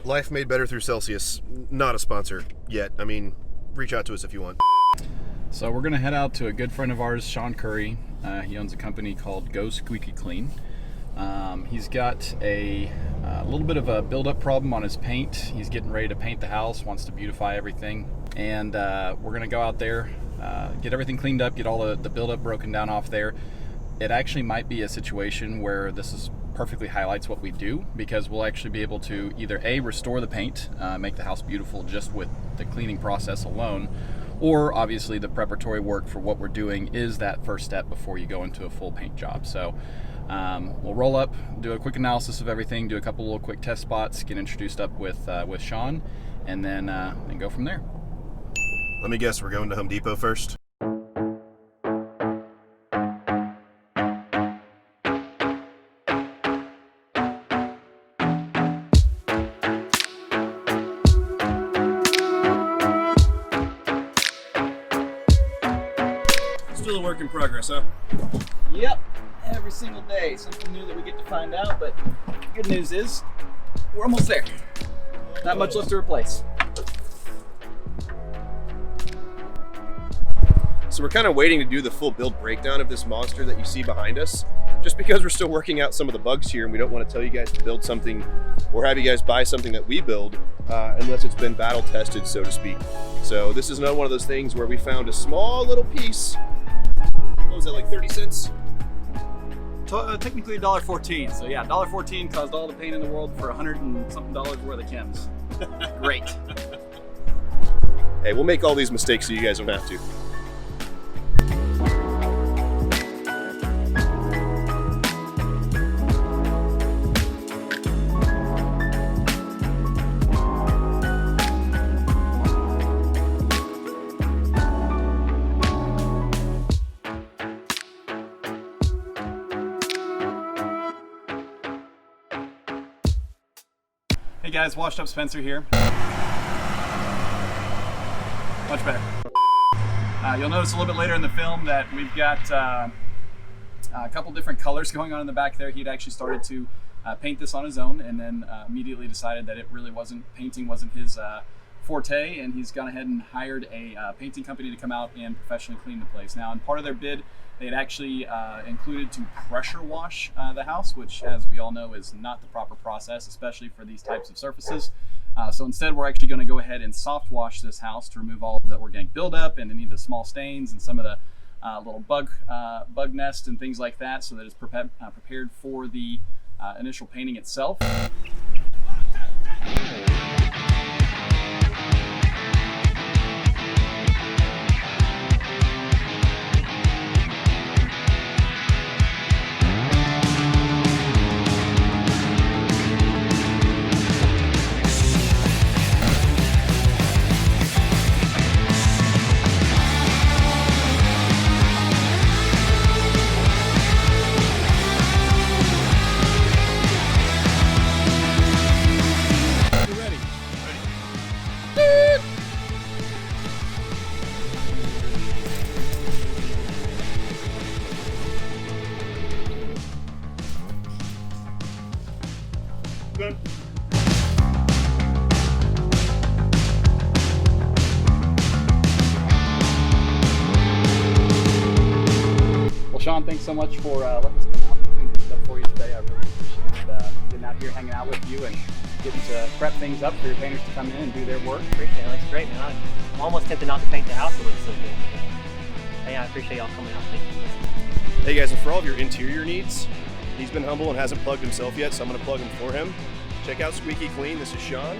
Life made better through Celsius. Not a sponsor yet. I mean, reach out to us if you want. So we're gonna head out to a good friend of ours, Sean Curry. He owns a company called Go Squeaky Clean. He's got a little bit of a buildup problem on his paint. He's getting ready to paint the house, wants to beautify everything, and we're gonna go out there, get everything cleaned up, get all the buildup broken down off there. It actually might be a situation where this is perfectly highlights what we do, because we'll actually be able to either A, restore the paint, make the house beautiful just with the cleaning process alone, or obviously the preparatory work for what we're doing is that first step before you go into a full paint job. So we'll roll up, do a quick analysis of everything, do a couple little quick test spots, get introduced up with Sean, and then go from there. Let me guess, we're going to Home Depot first? Still a work in progress, huh? Yep, every single day, something new that we get to find out, but good news is we're almost there. Not much left to replace. So we're kind of waiting to do the full build breakdown of this monster that you see behind us, just because we're still working out some of the bugs here and we don't want to tell you guys to build something or have you guys buy something that we build unless it's been battle tested, so to speak. So this is another one of those things where we found a small little piece. What was that, like 30 cents? Technically $1.14, so yeah, $1.14 caused all the pain in the world for $100 and something worth of chems. Great. Hey, we'll make all these mistakes so you guys don't have to. Hey guys, Washed Up Spencer here. Much better. You'll notice a little bit later in the film that we've got a couple different colors going on in the back there. He'd actually started to paint this on his own and then immediately decided that it really painting wasn't his forte, and he's gone ahead and hired a painting company to come out and professionally clean the place. Now, in part of their bid, they had actually included to pressure wash the house, which, as we all know, is not the proper process, especially for these types of surfaces. So instead, we're actually going to go ahead and soft wash this house to remove all of the organic buildup and any of the small stains and some of the little bug nests and things like that, so that it's prepared for the initial painting itself. Good. Well, Sean, thanks so much for letting us come out and clean things up for you today. I really appreciate getting out here, hanging out with you, and getting to prep things up for your painters to come in and do their work. Appreciate it. It looks great, man. I'm almost tempted not to paint the house. It looks so good. But yeah, I appreciate y'all coming out. Thank you. Hey guys, and for all of your interior needs, he's been humble and hasn't plugged himself yet, so I'm going to plug him for him. Check out Squeaky Clean. This is Sean.